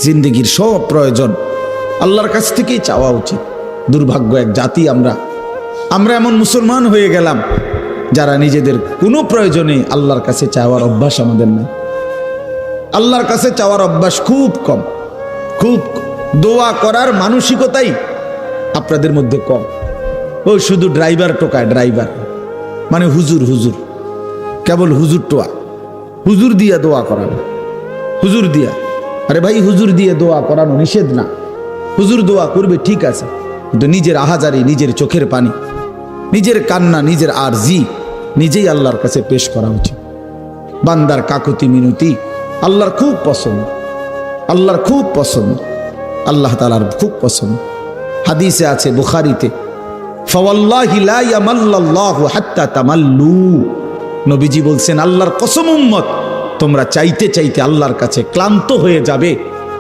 জিন্দগির সব প্রয়োজন আল্লাহর কাছ থেকেই চাওয়া উচিত। দুর্ভাগ্য এক জাতি আমরা এমন মুসলমান হয়ে গেলাম যারা নিজেদের কোনো প্রয়োজনে আল্লাহর কাছে চাওয়ার অভ্যাস আমাদের নাই। আল্লাহর কাছে চাওয়ার অভ্যাস খুব কম, খুব দোয়া করার মানসিকতাই আপনাদের মধ্যে কম। ওই শুধু ড্রাইভার টোকায়, ড্রাইভার মানে হুজুর, হুজুর কেবল হুজুর টোয়া, হুজুর দিয়া দোয়া করানো, হুজুর দিয়া। আরে ভাই, হুজুর দিয়ে দোয়া করানো নিষেধ না, হুজুর দোয়া করবে ঠিক আছে, কিন্তু নিজের আহাজারি, নিজের চোখের পানি, নিজের কান্না, নিজের আরজি নিজেই আল্লাহর কাছে পেশ করা উচিত। বান্দার কাকুতি মিনতি আল্লাহর খুব পছন্দ, আল্লাহর খুব পছন্দ, আল্লাহ তাআলার খুব পছন্দ। হাদিসে আছে বুখারীতে, ফাওয়াল্লাহি লা ইয়ামাল্লাল্লাহু হাত্তা তামাল্লু। নবীজি বলছেন, আল্লাহর কসম উম্মত, তোমরা চাইতে চাইতে আল্লাহর কাছে ক্লান্ত হয়ে যাবে,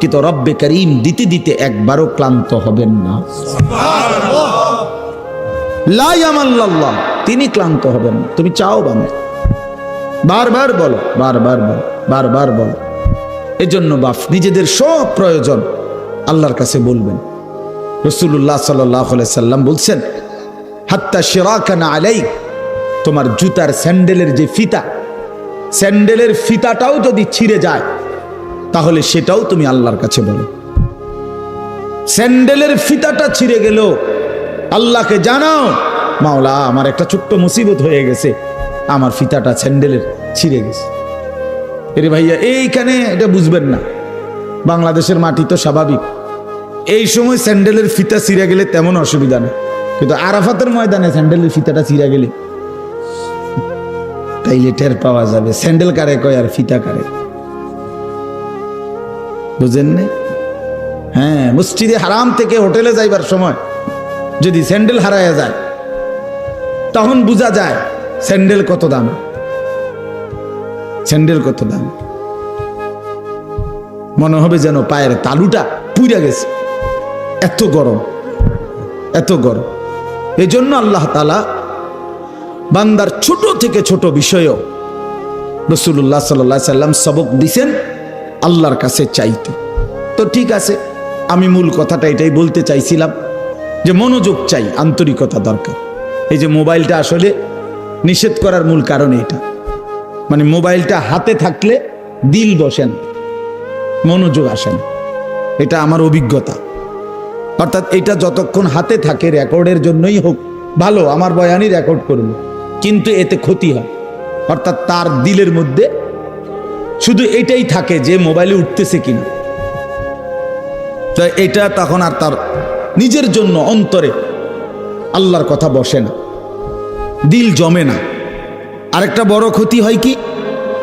কিন্তু রব্বে করিম দিতে দিতে একবারও ক্লান্ত হবেন না। সুবহানাল্লাহ। লা ইয়ামাল্লাল্লাহ, তিনি ক্লান্ত হবেন না। তুমি চাও বান্দা, বারবার বলো, বারবার বলো, বারবার বলো। এজন্য বাপ নিজেদের সব প্রয়োজন আল্লাহর কাছে বলবেন। রাসূলুল্লাহ সাল্লাল্লাহু আলাইহি সাল্লাম বলছেন, হাত্তা শিরাকানা আলাইক, তোমার জুতার স্যান্ডেলের যে ফিতা, স্যান্ডেলের ফিতাটাও যদি ছিঁড়ে যায় তাহলে সেটাও তুমি আল্লাহর কাছে বলো। স্যান্ডেলের ফিতাটা ছিঁড়ে গেল, আল্লাহকে জানাও, মাওলা আমার একটা ছোট্ট মুসিবত হয়ে গেছে, আমার ফিতাটা স্যান্ডেলের ছিঁড়ে গেছে। এরে ভাইয়া, এইখানে এটা বুঝবেন না, বাংলাদেশের মাটি তো স্বাভাবিক, এই সময় স্যান্ডেলের ফিতা ছিঁড়ে গেলে তেমন অসুবিধা নেই, কিন্তু আরাফাতের ময়দানে স্যান্ডেলের ফিতাটা ছিঁড়ে গেলে তাইলে টের পাওয়া যাবে স্যান্ডেল কারে কয় আর ফিতা কারে। বুঝেন না? হ্যাঁ, মসজিদে হারাম থেকে হোটেলে যাইবার সময় যদি স্যান্ডেল হারায়া যায় তখন বোঝা যায় স্যান্ডেল কত দাম, স্যান্ডেল কত দাম। মনে হবে যেন পায়ের তালুটা পুড়ে গেছে, এত গরম, এত গরম। এই জন্য আল্লাহ তাআলা বান্দার ছোট থেকে ছোট বিষয়ও রাসূলুল্লাহ সাল্লাল্লাহু আলাইহি সাল্লাম সবক দিয়েছেন আল্লাহর কাছে চাইতে। তো ঠিক আছে, আমি মূল কথাটা এটাই বলতে চাইছিলাম যে মনোযোগ চাই, আন্তরিকতা দরকার। এই যে মোবাইলটা আসলে নিষেধ করার মূল কারণ এটা, মানে মোবাইলটা হাতে থাকলে দিল বসেন, মনোযোগ আসেন, এটা আমার অভিজ্ঞতা। অর্থাৎ এটা যতক্ষণ হাতে থাকে, রেকর্ডের জন্যই হোক ভালো, আমার বয়ানই রেকর্ড করব, কিন্তু এতে ক্ষতি হয়। অর্থাৎ তার দিলের মধ্যে শুধু এটাই থাকে যে মোবাইলে উঠতেছে কিনা, তো এটা তখন আর তার নিজের জন্য অন্তরে আল্লাহর কথা বসে না, দিল জমে না। আরেকটা বড় ক্ষতি হয় কি,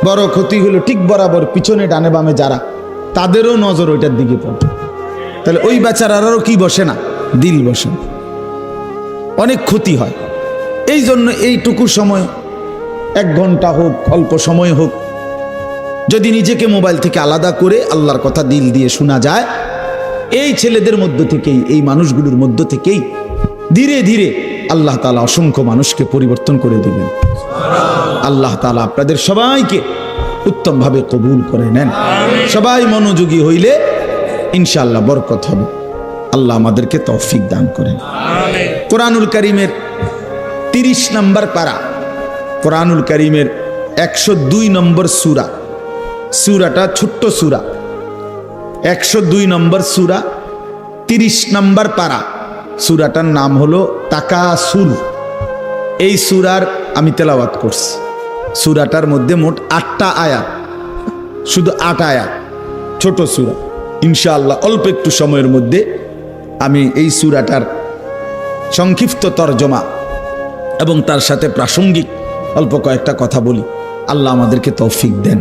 বড় ক্ষতি হলো ঠিক বরাবর পিছনে ডানে বামে যারা, তাদেরও নজর ওইটার দিকে পড়ে, তাহলে ওই বেচারারও কি বসে না, দিল বসে না, অনেক ক্ষতি হয়। এই জন্য এইটুকু সময়, 1 ঘন্টা হোক, অল্প সময় হোক, যদি নিজেকে মোবাইল থেকে আলাদা করে আল্লাহর কথা দিল দিয়ে শোনা যায়, এই ছেলেদের মধ্য থেকেই, এই মানুষগুলোর মধ্য থেকেই ধীরে ধীরে আল্লাহ তাআলা অসংখ্য মানুষকে পরিবর্তন করে দিবেন। আল্লাহ তাআলা আপনাদের সবাইকে উত্তমভাবে কবুল করে নেন। সবাই মনোযোগী হইলে ইনশাআল্লাহ বরকত হবে। আল্লাহ আমাদেরকে তৌফিক দান করেন। কোরআনুল কারীমের 30 নম্বর পারা, কোরআনুল কারীমের 102 নম্বর সূরা, সূরাটা ছোট্ট সূরা, 102 নম্বর সূরা, 30 নম্বর পারা। সূরাটার নাম হলো তাকাসুর। এই সূরার আমি তেলাওয়াত করছি। সূরাটার মধ্যে মোট 8টা আয়াত, শুধু 8 আয়াত, ছোট সূরা। ইনশাআল্লাহ অল্প একটু সময়ের মধ্যে আমি এই সূরাটার সংক্ষিপ্ত তরজমা এবং তার সাথে প্রাসঙ্গিক অল্প কয়েকটা কথা বলি। আল্লাহ আমাদেরকে তৌফিক দেন।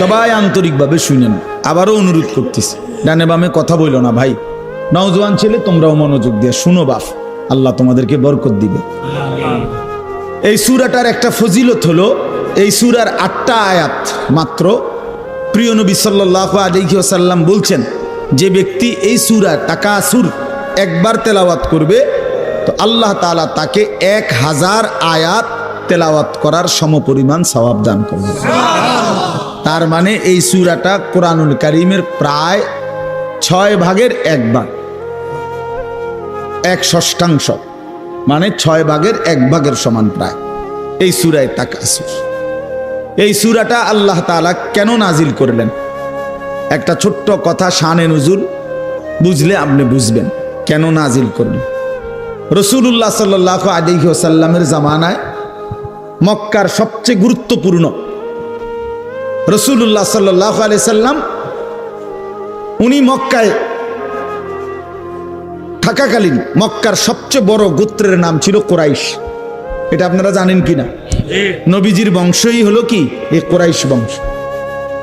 সবাই আন্তরিকভাবে শুনেন। আবারও অনুরোধ করতেছি, ডানে বামে কথা বইল না ভাই, নওজোয়ান ছেলে তোমরাও মনোযোগ দিয়ে শুনো বাপ, আল্লাহ তোমাদেরকে বরকত দিবে। এই সূরাটার একটা ফজিলত হলো, এই সূরার 8টা আয়াত মাত্র। প্রিয় নবী সাল্লাল্লাহু আলাইহি ওয়াসাল্লাম বলছেন, যে ব্যক্তি এই সূরা তাকাসুর একবার তেলাওয়াত করবে তো আল্লাহ তাআলা তাকে 1000 আয়াত তেলাওয়াত করার সমপরিমাণ সওয়াব দান করবে। তার মানে এই সূরাটা কোরআনুল কারীমের প্রায় 6 ভাগের 1 ভাগ, 1/6, মানে 6 ভাগের 1 ভাগের সমান প্রায় এই সূরায়ে তাকাসুর। এই সূরাটা আল্লাহ তাআলা কেন নাজিল করলেন? একটা ছোট্ট কথা, শানে নুজুল বুঝলে আপনি বুঝবেন কেন নাজিল করলেন। রাসূলুল্লাহ সাল্লাল্লাহু আলাইহি ওয়াসাল্লামের জামানায় মক্কার সবচেয়ে গুরুত্বপূর্ণ, রাসূলুল্লাহ সাল্লাল্লাহু আলাইহি সাল্লাম উনি মক্কায় থাকাকালীন মক্কার সবচেয়ে বড় গোত্রের নাম ছিল কুরাইশ। এটা আপনারা জানেন কিনা? নবীজির বংশই হলো কি এই কুরাইশ বংশ।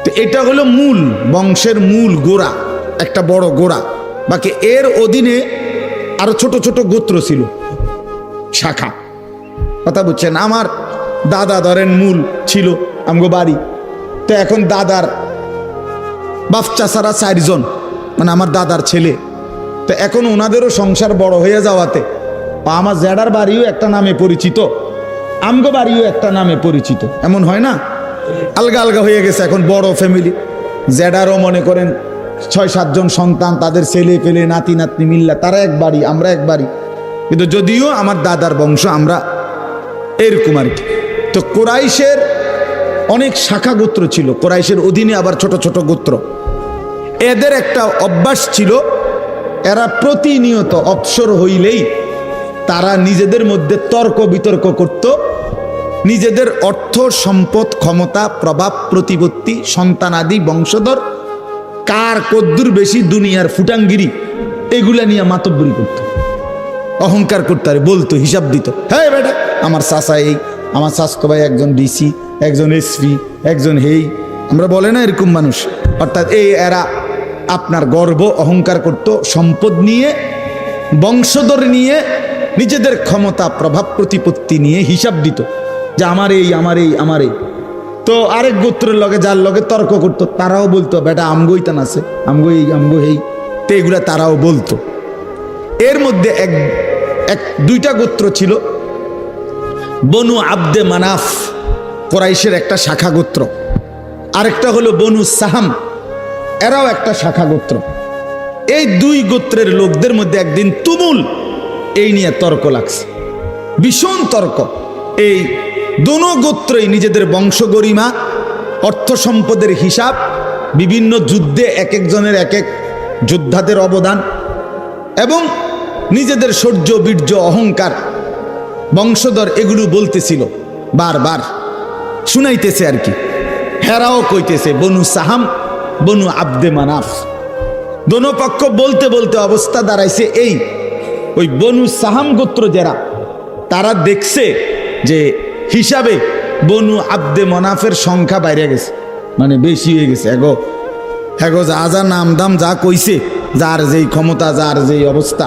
তো এটা হলো মূল বংশের মূল গোড়া, একটা বড় গোড়া। বাকি এর অধীনে আরো ছোট ছোট গোত্র ছিল, শাখা। কথা বুঝছেন? আমার দাদা ধরেন মূল ছিল আমগো বাড়ি, তো এখন দাদার বাচ্চা ছাড়া 4 জন, মানে আমার দাদার ছেলে। তো এখন ওনাদেরও সংসার বড় হয়ে যাওয়াতে আমার জেডার বাড়িও একটা নামে পরিচিত, আমগো বাড়িও একটা নামে পরিচিত, এমন হয় না? আলগা আলগা হয়ে গেছে এখন বড় ফ্যামিলি। জেডারও মনে করেন 6-7 জন সন্তান, তাদের ছেলে পেলে নাতি নাতনি মিল্লা, তারা এক বাড়ি, আমরা এক বাড়ি, কিন্তু যদিও আমার দাদার বংশ আমরা এরকম আর কি। তো কুরাইশের অনেক শাখা গোত্র ছিল, কুরাইশের অধীনে আবার ছোট ছোট গোত্র। এদের একটা অভ্যাস ছিল, এরা প্রতিনিয়ত অবসর হইলেই তারা নিজেদের মধ্যে তর্ক বিতর্ক করত, নিজেদের অর্থ সম্পদ ক্ষমতা প্রভাব প্রতিপত্তি সন্তানাদি বংশধর কার কদ্দুর বেশি দুনিয়ার ফুটাঙ্গিরি এগুলা নিয়ে মাতব্বরি করত, অহংকার করতে আর বলতো, হিসাব দিত। হ্যাঁ বেটা আমার চাচা এই, আমার চাচতো ভাই একজন ডিসি, একজন এসপি, একজন হেই, আমরা বলে না এরকম মানুষ। অর্থাৎ এই এরা আপনার গর্ব অহংকার করত, সম্পদ নিয়ে বংশধর নিয়ে নিজেদের ক্ষমতা প্রভাব প্রতিপত্তি নিয়ে হিসাব দিত যে আমার এই আমার এই আমার এই। তো আরেক গোত্রের লগে যার লগে তর্ক করতো তারাও বলতো বেটা আমগোই তান আছে, আমগো এই আমগো এই, তো এগুলা তারাও বলতো। এর মধ্যে এক 2টা গোত্র ছিল, বনু আব্দে মানাফ কুরাইশের একটা শাখা গোত্র, আরেকটা হলো বনু সাহাম, এরাও একটা শাখা গোত্র। এই 2 গোত্রের লোকদের মধ্যে একদিন তুমুল এই নিয়ে তর্ক লাগছে, ভীষণ তর্ক। এই দোনো গোত্রই নিজেদের বংশ গরিমা, অর্থ সম্পদের হিসাব, বিভিন্ন যুদ্ধে এক একজনের এক এক যোদ্ধাদের অবদান এবং নিজেদের শৌর্য বীর্য অহংকার বংশধর এগুলো বলতেছিল, বারবার শুনাইতেছে আর কি। হেরাও কইতেছে বনু সাহাম বনু আব্দে মানাফ, দোনো পক্ষ বলতে বলতে অবস্থা দাঁড়াইছে এই, ওই বনু সাহাম গোত্র যারা, তারা দেখছে যে হিসাবে বনু আব্দে মানাফের সংখ্যা বাইরে গেছে, মানে বেশি হয়ে গেছে। এগো যা যা নাম দাম যা কইছে, যার যেই ক্ষমতা যার যেই অবস্থা,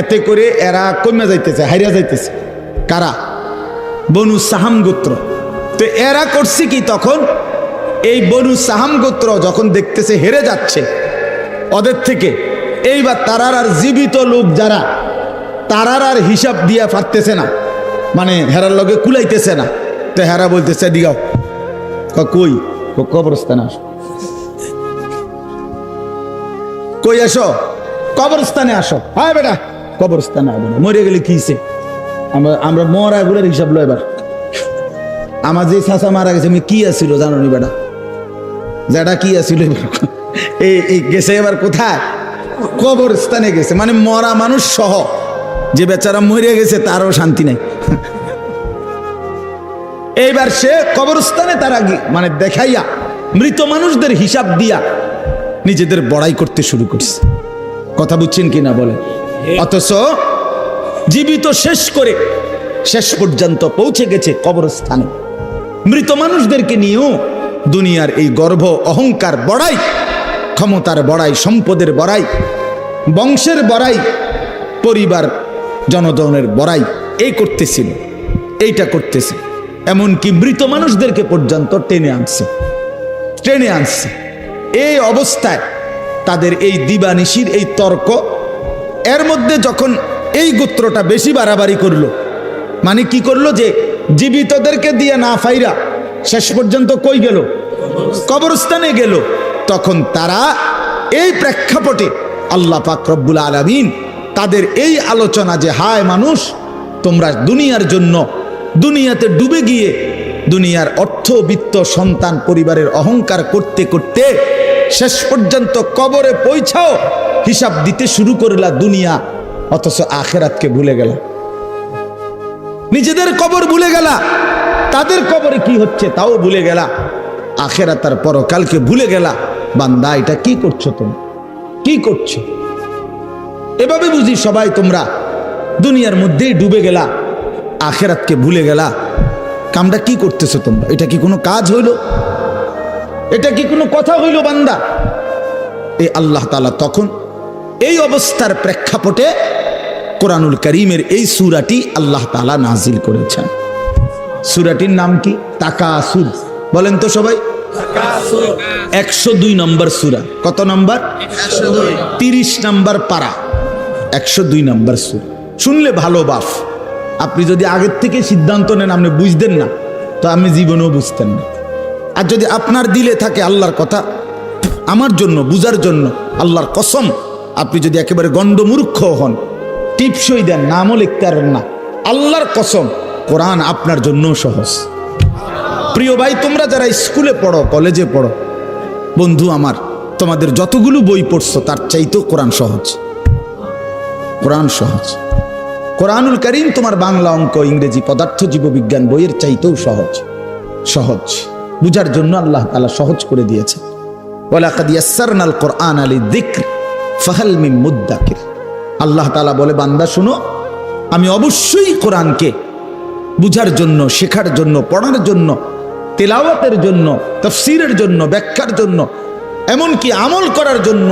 এতে করে এরা কমে যাইতেছে, হারিয়া যাইতেছে। কারা? বনু সাহাম গোত্র। তো এরা করছে কি, তখন এই বনু সাহাম গোত্র যখন দেখতেছে হেরে যাচ্ছে ওদের থেকে, এইবার তারার আর জীবিত লোক যারা, তারার আর হিসাব দিয়া পারতেছে না, মানে হেরার লগে কুলাইতেছে না। তো হেরা বলতেছে দিগাও, কই কবরস্থানে আসো, কই আসো, কবরস্থানে আসো। হ্যাঁ বেটা কবরস্থানে আসবে না, মরে গেলে কিছে, আমরা মরা এগুলোর হিসাব লো। এবার আমার যে চাচা মারা গেছে কি আসছিল জানো নি বেটা, যেটা কি আসছিল এই গেছে এবার কোথায়, কবরস্থানে গেছে, মানে মরা মানুষ সহ। যে বেচারা মরে গেছে তারও শান্তি নাই। এইবার সে কবরস্থানে তারা মানে দেখাইয়া মৃত মানুষদের হিসাব দিয়া নিজেদের বড়াই করতে শুরু করছে। কথা বুঝছেন কিনা বলে? অথচ জীবিত শেষ করে শেষ পর্যন্ত পৌঁছে গেছে কবরস্থানে। মৃত মানুষদেরকে নিয়েও দুনিয়ার এই গর্ব অহংকার বড়াই, ক্ষমতার বড়াই, সম্পদের বড়াই, বংশের বড়াই, পরিবার জনগণের বড়াই এই করতেছিল, এইটা করতেছে। এমনকি মৃত মানুষদেরকে পর্যন্ত টেনে আনছে। এই অবস্থায় তাদের এই দিবানিশির এই তর্ক, এর মধ্যে যখন এই গোত্রটা বেশি বাড়াবাড়ি করলো, মানে কি করলো যে জীবিতদেরকে দিয়ে না ফাইরা শেষ পর্যন্ত কই গেল, কবরস্থানে গেল। তখন তারা এই প্রেক্ষাপটে আল্লাহ পাক রব্বুল আলামিন তাদের এই আলোচনা যে হায় মানুষ, তোমরা দুনিয়ার জন্য দুনিয়াতে ডুবে গিয়ে দুনিয়ার অর্থ বিত্ত সন্তান পরিবারের অহংকার করতে করতে শেষ পর্যন্ত কবরে পৌঁছাও হিসাব দিতে শুরু করলা দুনিয়া, অথচ আখিরাতকে ভুলে গেল। নিজেদের কবর ভুলে গেলা, তাদের কবরে কি হচ্ছে তাও ভুলে গেলা, আখিরাত আর পরকালকে ভুলে গেলা। বান্দা, এটা কি করছো তুমি? কি করছো? এভাবে বুঝি সবাই তোমরা দুনিয়ার মধ্যেই ডুবে গেলা, আখিরাতকে ভুলে গেলা। কামটা কি করতেছো তোমরা? এটা কি কোনো কাজ হইল? এটা কি কোনো কথা হইল বান্দা? এই আল্লাহ তাআলা তখন এই অবস্থার প্রেক্ষাপটে কোরআনুল কারীমের এই সূরাটি আল্লাহ তাআলা নাজিল করেছেন। সূরাটির নাম কি? তাকাসুর। বলেন তো সবাই। 102 নম্বর সূরা। কত নম্বর? 30 নম্বর পারা, 102 নম্বর সূরা। শুনলে ভালো বাপ, আপনি যদি আগের থেকে সিদ্ধান্ত নেন আপনি বুঝতেন না, তো আমি জীবনেও বুঝতেন না। আর যদি আপনার দিলে থাকে আল্লাহর কথা আমার জন্য বুঝার জন্য, আল্লাহর কসম, আপনি যদি একেবারে গণ্ডমূর্খ হন, টিপসই দেন, নামও লিখতে পারেন না, আল্লাহর কসম কোরআন আপনার জন্য সহজ। প্রিয় ভাই, তোমরা যারা স্কুলে পড়ো, কলেজে পড়ো, বন্ধু আমার, তোমাদের যতগুলো বই পড়ছো তার চাইতেও কোরআন সহজ। কোরআন সহজ। কোরআনুল কারীম তোমার বাংলা, অঙ্ক, ইংরেজি, পদার্থ, জীববিজ্ঞান বইয়ের চাইতেও সহজ। সহজ বুঝার জন্য আল্লাহ তাআলা সহজ করে দিয়েছে। ওয়ালাকাদ ইয়াসসারনাল কুরআনা লিযিকর ফাহাল মিন মুদ্দাকির। আল্লাহ তাআলা বলে, বান্দা শুনো, আমি অবশ্যই কোরআনকে বুঝার জন্য, শেখার জন্য, পড়ার জন্য, তেলাওয়াতের জন্য, তাফসীরের জন্য, ব্যাখ্যার জন্য, এমনকি আমল করার জন্য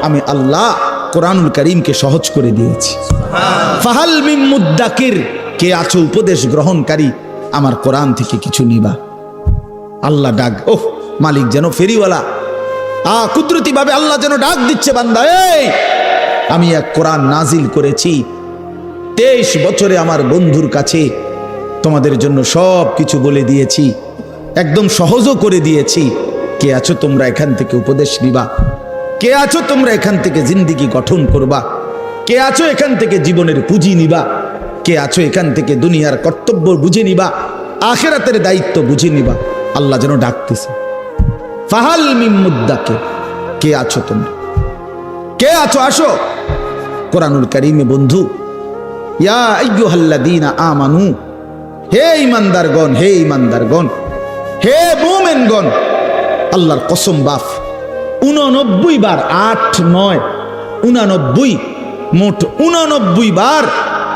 আমি আল্লাহ কোরআনুল কারীমকে সহজ করে দিয়েছি। ফাহাল মিন মুদ্দাকির, কে আছো উপদেশ গ্রহণকারী, আমার কোরআন থেকে কিছু নিবা। আল্লাহ ডাক, ওহ মালিক যেন ফেরিওয়ালা, কুদরতি ভাবে আল্লাহ যেন ডাক দিচ্ছে, বান্দা এই আমি এক কোরআন নাজিল করেছি, 23 বছরে আমার বন্ধুর কাছে তোমাদের জন্য সব কিছু বলে দিয়েছি, একদম সহজও করে দিয়েছি। কে আছো তোমরা এখান থেকে উপদেশ নিবা? কে আছো তোমরা এখান থেকে জিন্দেগি গঠন করবা? কে আছো এখান থেকে জীবনের পুঁজি নিবা? কে আছো এখান থেকে দুনিয়ার কর্তব্য বুঝে নিবা, আখিরাতের দায়িত্ব বুঝে নিবা? আল্লাহ যেন ডাকতেছে, ফাহাল মিন মুদ্দাকির, কে আছো তোমরা? কে আছো? আসো। কোরআনুল কারীমে বন্ধু, ইয়া আইয়ুহাল্লাযীনা আমানু, হে ঈমানদারগণ, হে ঈমানদারগণ, হে মুমিনগণ, আল্লাহর কসম বাপ 89 বার, 8, 9, 89, মোট 89 বার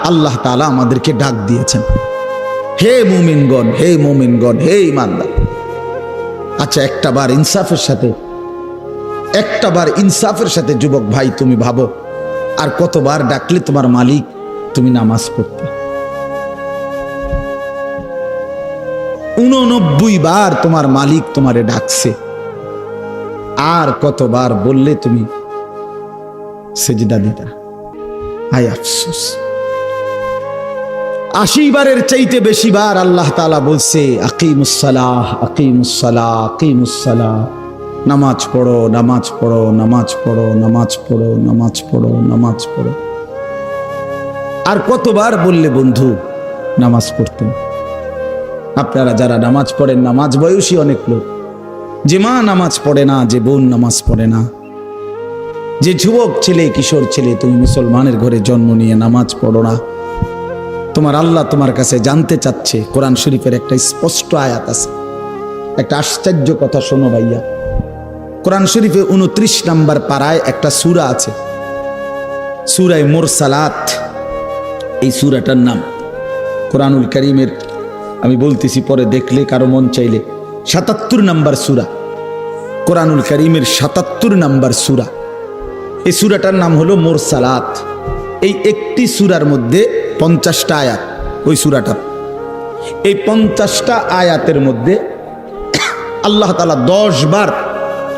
আল্লাহ তাআলা আমাদেরকে ডাক দিয়েছেন, হে মুমিনগণ, হে মুমিনগণ, হে ঈমানদার। আচ্ছা, একটা বার ইনসাফের সাথে যুবক ভাই তুমি ভাবো, আর কতবার ডাকলে তোমার মালিক তুমি নামাজ পড়তে? 89 বার তোমার মালিক তোমারে ডাকছে, আর কতবার বললে তুমি সেজদা দিতা? হায় আফসোস। 80 বারের চাইতে বেশি বার আল্লাহ তাআলা বলছে, আকিমুস সালাহ, আকিমুস সালাহ, আকিমুস সালাহ, নামাজ পড়ো, নামাজ পড়ো, নামাজ পড়ো, নামাজ পড়ো, নামাজ পড়ো, নামাজ পড়ো। আর কতবার বললে বন্ধু নামাজ পড়তে? আপনারা যারা নামাজ পড়েন, নামাজ বয়সী অনেক লোক, যে মা নামাজ পড়ে না, যে বোন নামাজ পড়ে না, যে যুবক ছেলে, কিশোর ছেলে, তুমি মুসলমানের ঘরে জন্ম নিয়ে নামাজ পড়ো না, তোমার আল্লাহ তোমার কাছে জানতে চাচ্ছে। কোরআন শরীফের একটা স্পষ্ট আয়াত আছে, একটা আশ্চর্য কথা শোনো ভাইয়া। কোরআন শরীফে 29 নম্বর পারায় একটা সূরা আছে, সূরায়ে মুরসালাত। এই সূরাটার নাম কোরআনুল কারীমের, আমি বলতেছি পরে দেখলে কারো মন চাইলে, 77 নম্বর সূরা, কোরআনুল কারীমের 77 নম্বর সূরা। এই সূরাটার নাম হলো মুরসালাত। এই একটি সূরার মধ্যে 50টা আয়াত। ওই সূরাটা, এই 50টা আয়াতের মধ্যে আল্লাহ তাআলা 10 বার,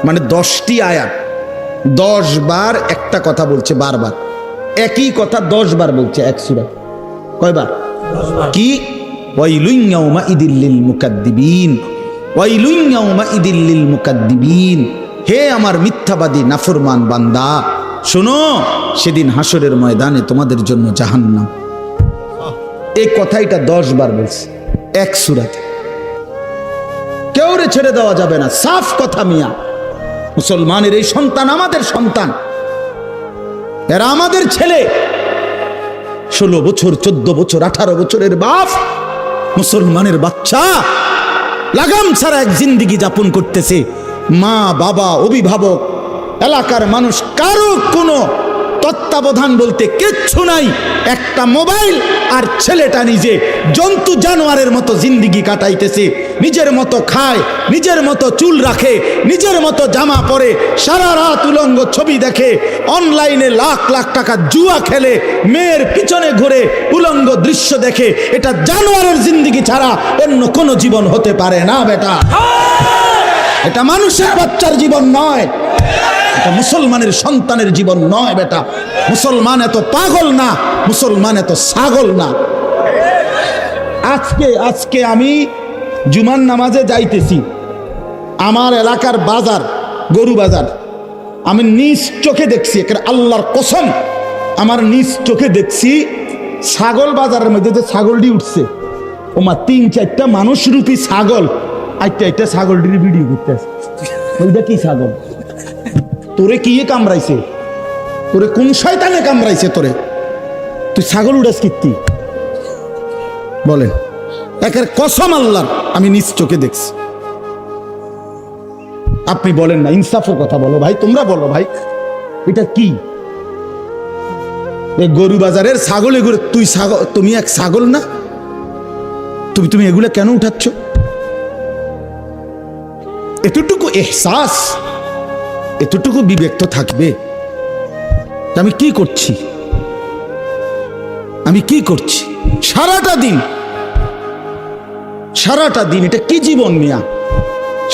মানে 10টি আয়াত 10 বার একটা কথা বলছে, বারবার একই কথা 10 বার বলছে এক সূরা। কয়বার? কি? ওয়াইলুন ইয়াউমাইদিল লিল মুকাদ্দিবিন, ওয়াইলুন ইয়াউমাইদিল লিল মুকাদ্দিবিন। হে আমার মিথ্যাবাদী নাফরমান বান্দা, শোনো, সেদিন হাসরের ময়দানে তোমাদের জন্য জাহান্নাম। এই কথাইটা 10 বার বলছে এক সূরাতে। কেউরে ছেড়ে দেওয়া যাবে না, সাফ কথা মিয়া। মুসলমানের এই সন্তান আমাদের সন্তান, এরা আমাদের ছেলে। 16 বছর, 14 বছর, 18 বছরের বাপ, মুসলমানের বাচ্চা লাগাম ছাড়া এক জিন্দেগি যাপন করতেছে। মা, বাবা, অভিভাবক, এলাকার মানুষ, কারো কোনো তত্ত্বাবধান বলতে কিচ্ছু নাই। একটা মোবাইল আর ছেলেটা নিজে জন্তু জানোয়ারের মতো জিন্দেগি কাটাইতেছে। নিজের মতো খায়, নিজের মতো চুল রাখে, নিজের মতো জামা পরে, সারা রাত উলঙ্গ ছবি দেখে, অনলাইনে লাখ লাখ টাকা জুয়া খেলে, মেয়ের পিছনে ঘুরে উলঙ্গ দৃশ্য দেখে। এটা জানোয়ারের জিন্দেগি ছাড়া অন্য কোনো জীবন হতে পারে না বেটা। এটা মানুষের বাচ্চার জীবন নয়, এটা মুসলমানের সন্তানের জীবন নয় বেটা। মুসলমান এত পাগল না, মুসলমান এত ছাগল না। আজকে আমি জুমার নামাজে যাইতেছি, আমার এলাকার বাজার, গরু বাজার, আমি নিজ চোখে দেখছি, আল্লাহর কসম, আমার নিজ চোখে দেখছি ছাগল বাজারের মধ্যে যে ছাগলটি উঠছে, ওমা 3-4টা মানুষরূপী ছাগল একটা ছাগলটির ভিডিও করতেছে। ওইটা কি ছাগল? তোরে কি কামড়াইছে? তোরে কোন শয়তানে কামড়াইছে? তোরে তুই ছাগল উড়াস কীর্তি বলেন? একের কসম আল্লাহর, আমি নিজ চোখে দেখছি। আপনি বলেন না, ইনসাফের কথা বলো ভাই, তোমরা বলো ভাই, এটা কি? এই গরু বাজারের ছাগল, এগুলো তুই ছাগল, তুমি এক ছাগল না? তুমি এগুলো কেন উঠাচ্ছ? এতটুকু এহসাস, এতটুকু বিবেক তো থাকবে। আমি কি করছি, আমি কি করছি সারাটা দিন? এটা কি জীবন মিয়া?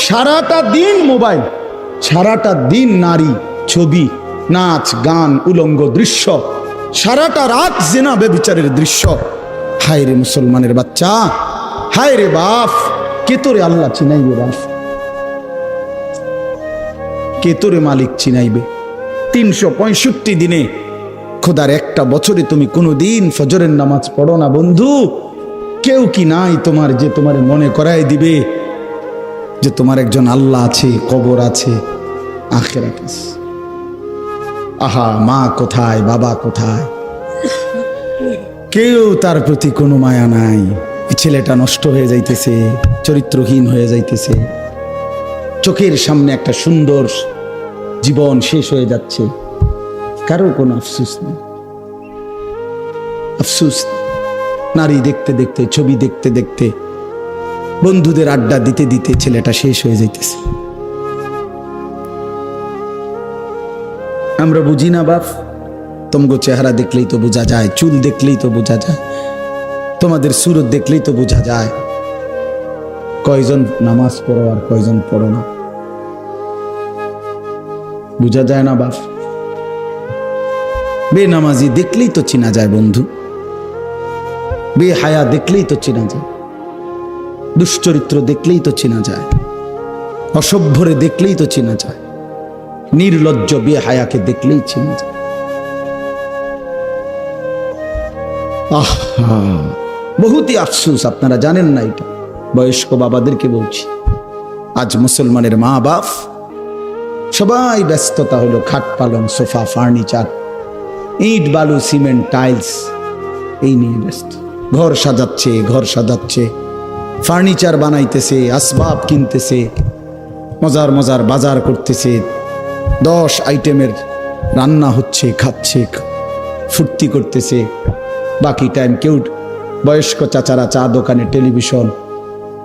সারাটা দিন মোবাইল, সারাটা দিন নারী, ছবি, নাচ, গান, উলঙ্গ দৃশ্য, সারাটা রাত জিনা ব্যভিচারের দৃশ্য। হায় রে মুসলমানের বাচ্চা, হায় রে বাপ, কে তোরে আল্লাহ চিনাইবে? বাপ, কে তোরে মালিক চিনাইবে? 365 দিনে, খোদার একটা বছরে তুমি কোনোদিন ফজরের নামাজ পড়ো না বন্ধু। কেউ কি নাই তোমার যে তোমার মনে করায় দিবে যে তোমার একজন আল্লাহ আছে, কবর আছে, আখিরাত আছে? আহা, মা কোথায়, বাবা কোথায়? কেউ তার প্রতি কোনো মায়া নাই। ছেলেটা নষ্ট হয়ে যাইতেছে, চরিত্রহীন হয়ে যাইতেছে, চোখের সামনে একটা সুন্দর জীবন শেষ হয়ে যাচ্ছে, কারো কোনো আফসোস নেই। আফসোস, নারী দেখতে দেখতে, ছবি দেখতে দেখতে, বন্ধুদের আড্ডা দিতে দিতে ছেলেটা শেষ হয়ে যাইতেছে। আমরা বুঝি না বাপ, তোমাগো চেহারা দেখলেই তো বোঝা যায়, চুল দেখলেই তো বোঝা যায়, তোমাদের সুরত দেখলেই তো বোঝা যায় কয়জন নামাজ পড়ো আর কয়জন পড়ো না। বোঝা যায় না বাপ? বেনামাজি দেখলেই তো চেনা যায় বন্ধু, বেহায়া দেখলেই তো চেনা যায়, দুশ্চরিত্র দেখলেই তো চেনা যায়, অসভ্যরে দেখলেই তো চেনা যায়, নির্লজ্জ বেহায়াকে দেখলেই চেনা যায়। আহা, বহুতই আফসোস, আপনারা জানেন না এটা। বয়স্ক বাবাদেরকে বলছি, আজ মুসলমানের মা বাপ সবাই ব্যস্ততা হলো খাট পালং, সোফা, ফার্নিচার, ইট বালু, সিমেন্ট, টাইলস, এই নিয়ে ব্যস্ত। ঘর সাজাচ্ছে, ফার্নিচার বানাইতেছে, আসবাব কিনতেছে, মজার মজার বাজার করতেছে, 10 আইটেমের রান্না হচ্ছে, খাচ্ছে, ফুর্তি করতেছে। বাকি টাইম কেউ, বয়স্ক চাচারা চা দোকানে টেলিভিশন,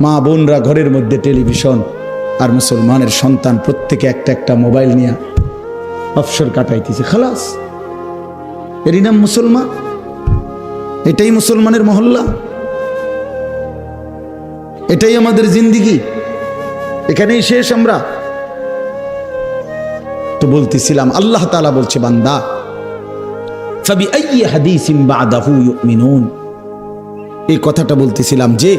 মা বোনরা ঘরের মধ্যে টেলিভিশন, আর মুসলমানের সন্তান প্রত্যেকে একটা একটা মোবাইল নিয়ে অবসর কাটাইতেছে। খালাস, এরই নাম মুসলমান? এটাই মুসলমানের মহল্লা? এটাই আমাদের জিন্দিগি? এখানেই শেষ আমরা? তো বলতেছিলাম, আল্লাহ তাআলা বলছে, বান্দা ফাবিআইয়ি হাদিসিন বা'দাহু ইউমিনুন। এই কথাটা বলতেছিলাম যে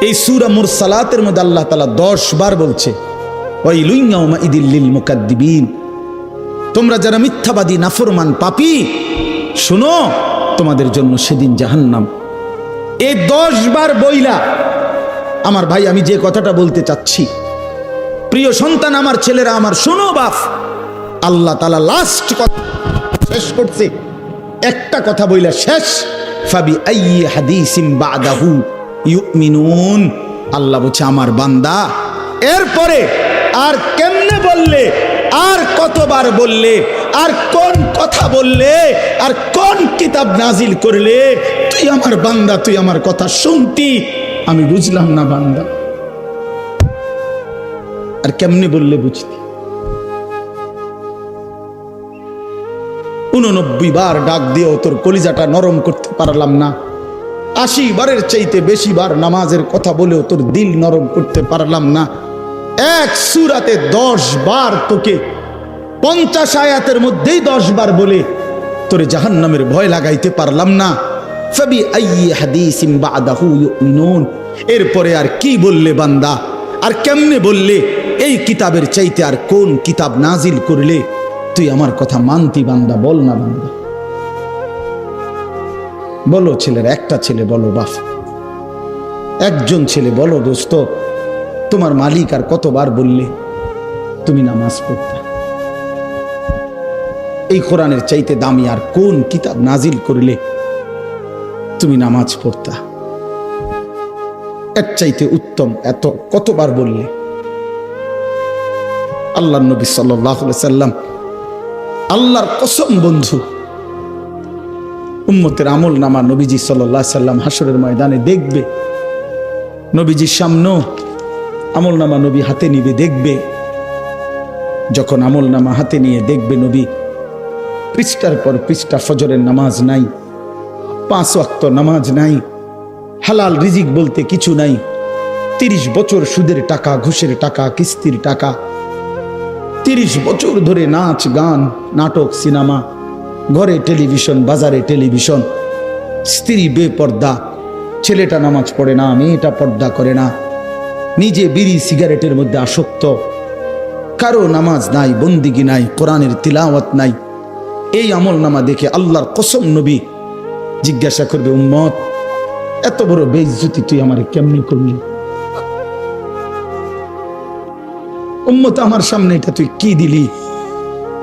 এই সূরা মুরসালাতের মধ্যে আল্লাহ তাআলা 10 বার বলছে ওয়াইলুন ইয়াউমাইদিল লিল মুকাদ্দিবিন। তোমরা যারা মিথ্যাবাদী নাফরমান পাপী, শোনো তোমাদের জন্য সেদিন জাহান্নাম। এই 10 বার বইলা আমার ভাই, আমি যে কথাটা বলতে চাচ্ছি, প্রিয় সন্তান, আমার ছেলেরা আমার, শোনো বাপ, আল্লাহ তাআলা লাস্ট কথা শেষ করছে, একটা কথা বইলা শেষ, ফাবি আইয়ি হাদিসিম বাদাহু ইউমিনুন। আল্লাহ বলছে আমার বান্দা এরপরে আর কেমনে বললে, আর কতবার বললে, আর কোন কথা বললে, আর কোন কিতাব নাজিল করলে তুই আমার বান্দা, তুই আমার কথা শুনতি? আমি বুঝলাম না বান্দা, আর কেমনে বললে বুঝতি? 89 বার ডাক দিয়েও তোর কলিজাটা নরম করতে পারলাম না। 80 বারের চাইতে বেশি বার নামাজের কথা বলেও তোর দিল নরম করতে পারলাম না। এক সূরাতে 10 বার তোকে 50 আয়াতের মধ্যেই 10 বার বলে তোরে জাহান্নামের ভয় লাগাইতে পারলাম না। ফাবি আইয়ি হাদিসিম বাদাহু ইউমিনুন। এরপরে আর কি বললে বান্দা, আর কেমনে বললে? এই কিতাবের চাইতে আর কোন কিতাব নাজিল করলে তুই আমার কথা মানতি বান্দা? বল না বান্দা, বলো ছেলের, একটা ছেলে বলো বাপ, একজন ছেলে বলো দোস্ত, তোমার মালিক আর কতবার বললে তুমি নামাজ পড়তা? এই কোরআনের চাইতে দামি আর কোন কিতাব নাজিল করলে তুমি নামাজ পড়তা? এর চাইতে উত্তম এত কতবার বললে? আল্লাহর নবী সাল্লাল্লাহু আলাইহি সাল্লাম, আল্লাহর কসম বন্ধু, উম্মতের আমল নামা নবীজি সাল্লাল্লাহু আলাইহি সাল্লাম হাসরের ময়দানে দেখবে, নবীজির সামনে আমল নামা নবী হাতে নিবে, দেখবে যখন আমল নামা হাতে নিয়ে দেখবে নবী পৃষ্ঠার পর পৃষ্ঠা ফজরের নামাজ নাই, 5 ওয়াক্ত নামাজ নাই, হালাল রিজিক বলতে কিছু নাই, 30 বছর সুদের টাকা, ঘুষের টাকা, কিস্তির টাকা, 30 বছর ধরে নাচ গান, নাটক, সিনেমা, ঘরে টেলিভিশন, বাজারে টেলিভিশন, স্ত্রী বেপর্দা, ছেলেটা নামাজ পড়ে না, মেয়েটা পর্দা করে না, নিজে বিড়ি সিগারেটের মধ্যে আসক্ত, কারো নামাজ নাই, বন্দিগি নাই, কোরআনের তিলাওয়াত নাই। এই আমল নামা দেখে আল্লাহর কসম নবী জিজ্ঞাসা করবে, উম্মত এত বড় বেইজ্জতি তুই আমারে কেমনি করলি? উম্মত আমার সামনে এটা তুই কি দিলি?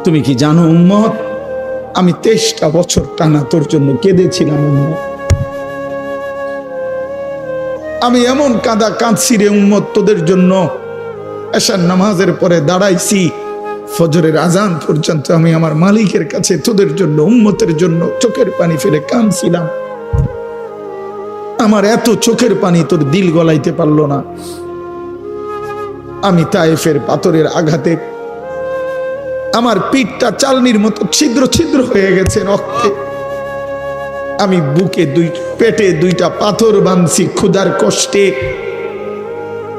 তুমি কি জানো উম্মত, আমি 23টা বছর টানা তোর জন্য কেঁদেছিলাম উম্মত, আমি এমন কাঁদা কাঁদছি রে উম্মত তোদের জন্য। এশার নামাজের পরে দাঁড়াইছি, ফজরের আজান পর্যন্ত আমি আমার মালিকের কাছে তোদের জন্য, উম্মতের জন্য চোখের পানি ফেলে কাঁদছিলাম। আমার এত চোখের পানি তোর দিল গলাইতে পারলো না। আমি তায়েফের পাথরের আঘাতে আমার পিঠটা চালনির মতো ছিদ্র ছিদ্র হয়ে গেছে রক্তে। আমি বুকে পেটে 2টা পাথর বাঁধছি ক্ষুধার কষ্টে।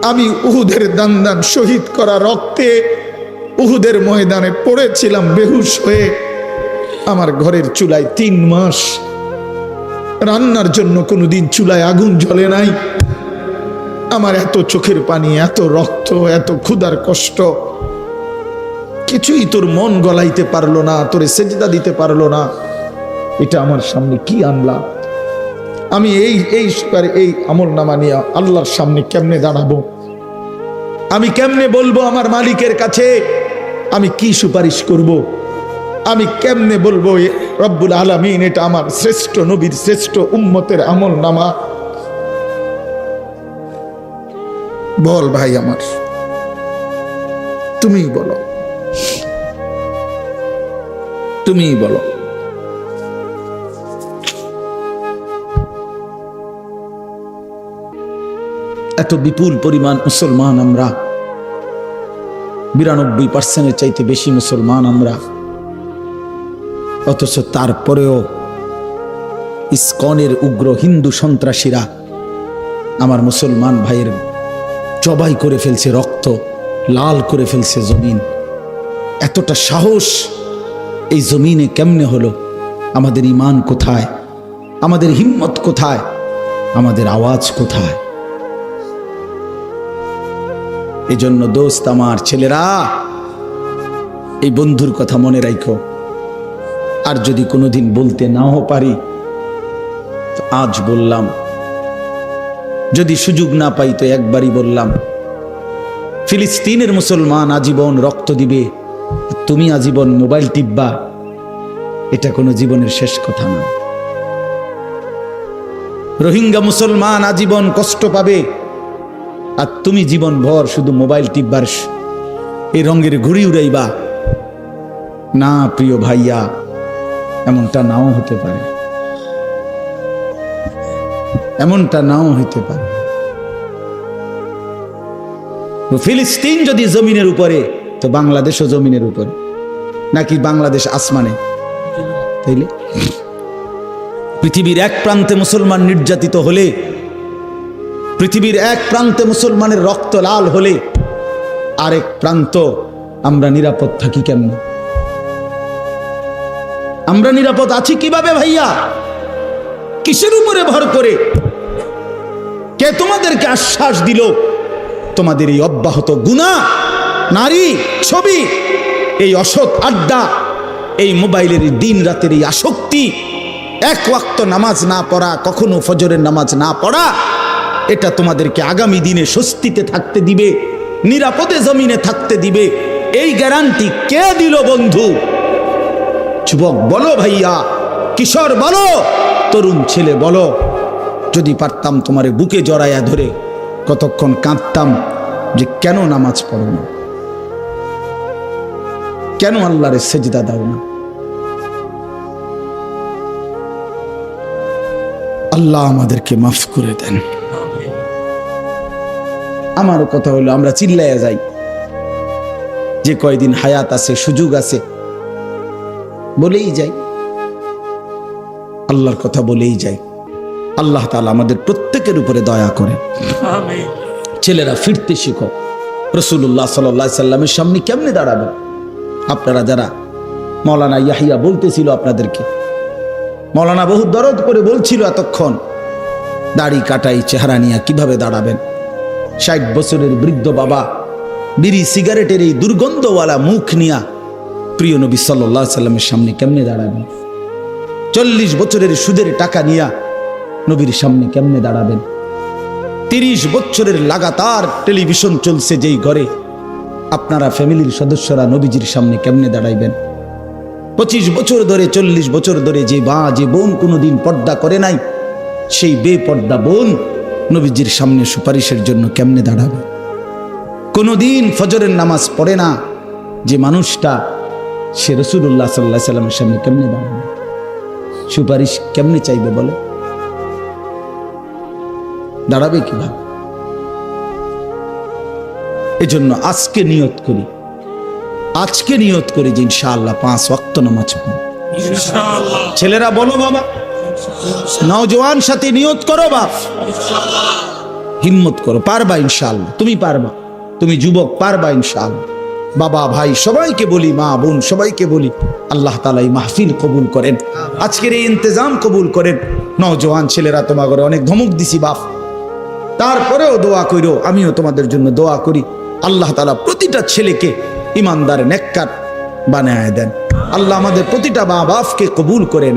আমি উহুদের দান শহীদ করা রক্তে উহুদের ময়দানে পড়েছিলাম বেহুশ হয়ে। আমার ঘরের চুলায় 3 মাস রান্নার জন্য কোনোদিন চুলায় আগুন জ্বলে নাই। আমার এত চোখের পানি, এত রক্ত, এত ক্ষুধার কষ্ট, কিছুই তোর মন গলাইতে পারলো না, তোরে সেজদা দিতে পারলো না। এটা আমার সামনে কি আনলা? আমি এই আমল নামা নিয়ে আল্লাহর সামনে কেমনে দাঁড়াবো? আমি কেমনে বলবো আমার মালিকের কাছে আমি কি সুপারিশ করব? আমি কেমনে বলবো রব্বুল আলামিন এটা আমার শ্রেষ্ঠ নবীর শ্রেষ্ঠ উম্মতের আমল নামা? বল ভাই আমার, তুমিই বলো, তুমিই বলো। এত বিপুল পরিমাণ মুসলমান আমরা, 92% চাইতে বেশি মুসলমান আমরা, অথচ তারপরেও ইসকনের উগ্র হিন্দু সন্ত্রাসীরা আমার মুসলমান ভাইয়ের জবাই করে ফেলছে, রক্ত লাল করে ফেলছে জমিন। এতটা সাহস এই জমিনে কেমনে হলো? আমাদের ঈমান কোথায়? আমাদের হিম্মত কোথায়? আমাদের আওয়াজ কোথায়? এজন্য দোস্ত আমার, ছেলেরা এই বন্ধুর কথা মনে রাখো। আর যদি কোনোদিন বলতে নাও পারি তো আজ বললাম, যদি সুযোগ না পাই তো একবারই বললাম, ফিলিস্তিনের মুসলমান আজীবন রক্ত দিবে, তুমি আজীবন মোবাইল টিপবা, এটা কোনো জীবনের শেষ কথা না। রোহিঙ্গা মুসলমান আজীবন কষ্ট পাবে, আর তুমি জীবন ভর শুধু মোবাইল টিপবার এই রঙের ঘুড়ি উড়াইবা না। প্রিয় ভাইয়া, এমনটা নাও হতে পারে, এমনটা নাও হইতে পারে। ফিলিস্তিন যদি জমিনের উপরে, তো বাংলাদেশও জমিনের উপরে, নাকি বাংলাদেশ আসমানে? তাইলে পৃথিবীর এক প্রান্তে মুসলমান নির্যাতিত হলে, পৃথিবীর এক প্রান্তে মুসলমানের রক্ত লাল হলে, আরেক প্রান্ত আমরা নিরাপদ থাকি কেমন? আমরা নিরাপদ আছি কিভাবে ভাইয়া? কিসের উপরে ভর করে? কে তোমাদেরকে আশ্বাস দিল তোমাদের এই অব্যাহত গুনাহ, নারী, ছবি, এই অসৎ আড্ডা, এই মোবাইলের দিন রাতের এই আসক্তি, এক ওয়াক্ত নামাজ না পড়া, কখনো ফজরের নামাজ না পড়া, এটা তোমাদেরকে আগামী দিনে স্বস্তিতে থাকতে দিবে, নিরাপদে জমিনে থাকতে দিবে? এই গ্যারান্টি কে দিল বন্ধু? যুবক বলো, ভাইয়া, কিশোর বলো, তরুণ ছেলে বলো। যদি পারতাম তোমারে বুকে জড়াইয়া ধরে কতক্ষণ কাঁদতাম যে কেন নামাজ পড়ো না, কেন আল্লাহরে সেজদা দাও না। আল্লাহ আমাদেরকে মাফ করে দেন। আমারও কথা হলো, আমরা চিল্লাইয়া যাই, যে কয়দিন হায়াত আছে, সুযোগ আছে, বলেই যাই, আল্লাহর কথা বলেই যাই। আল্লাহ তাআলা আমাদের প্রত্যেকের উপরে দয়া করে। ছেলেরা ফিরতে শিখো। রাসূলুল্লাহ সাল্লাল্লাহু আলাইহি সাল্লামের সামনে কেমনে দাঁড়াবে? আপনারা যারা, মাওলানা ইয়াহিয়া বলতেছিল আপনাদেরকে, মাওলানা বহু দরদ করে বলছিল এতক্ষণ, দাড়ি কাটাই চেহারা নিয়ে কিভাবে দাঁড়াবেন? 60 বছরের বৃদ্ধ বাবা বিড়ি সিগারেটের এই দুর্গন্ধওয়ালা মুখ নিয়া প্রিয় নবী সাল্লাল্লাহু আলাইহি সাল্লামের সামনে কেমনে দাঁড়াবেন? 40 বছরের সুদের টাকা নিয়া নবীর সামনে কেমনে দাঁড়াবেন? 30 বছরের লাগাতার টেলিভিশন চলছে যেই ঘরে, আপনারা ফ্যামিলির সদস্যরা নবীজির সামনে কেমনে দাঁড়াইবেন? 25 বছর ধরে, 40 বছর ধরে যে বোন কোনোদিন পর্দা করে নাই, সেই বেপর্দা বোন নবীজির সামনে সুপারিশের জন্য কেমনে দাঁড়াবে? কোনোদিন ফজরের নামাজ পড়ে না যে মানুষটা, সে রাসূলুল্লাহ সাল্লাল্লাহু আলাইহি সাল্লামের সামনে কেমনে দাঁড়াবে? সুপারিশ কেমনে চাইবে বলে? দাঁড়াবে কিভাবে? এজন্য আজকে নিয়ত করি, আজকে নিয়ত করি যে ইনশাআল্লাহ 5 ওয়াক্ত নামাজ পড়ব ইনশাআল্লাহ। ছেলেরা বলো বাবা, নওজোয়ান সাথী নিয়ত করো, বাপ হিম্মত করো, পারবা ইনশাআল্লাহ, তুমি পারবা, তুমি যুবক পারবা ইনশাআল্লাহ। বাবা, ভাই সবাইকে বলি, মা বোন সবাইকে বলি, আল্লাহ তাআলা এই মাহফিল কবুল করেন, আজকের এই ইন্তজাম কবুল করেন। নওজোয়ান ছেলেরা তোমাকে অনেক ধমক দিছি বাপ, তারপরেও দোয়া কইরো, আমিও তোমাদের জন্য দোয়া করি। আল্লাহ তাআলা প্রতিটা ছেলেকে ইমানদার, নেককার বানায় দেন। আল্লাহ আমাদের প্রতিটা মা বাপকে কবুল করেন।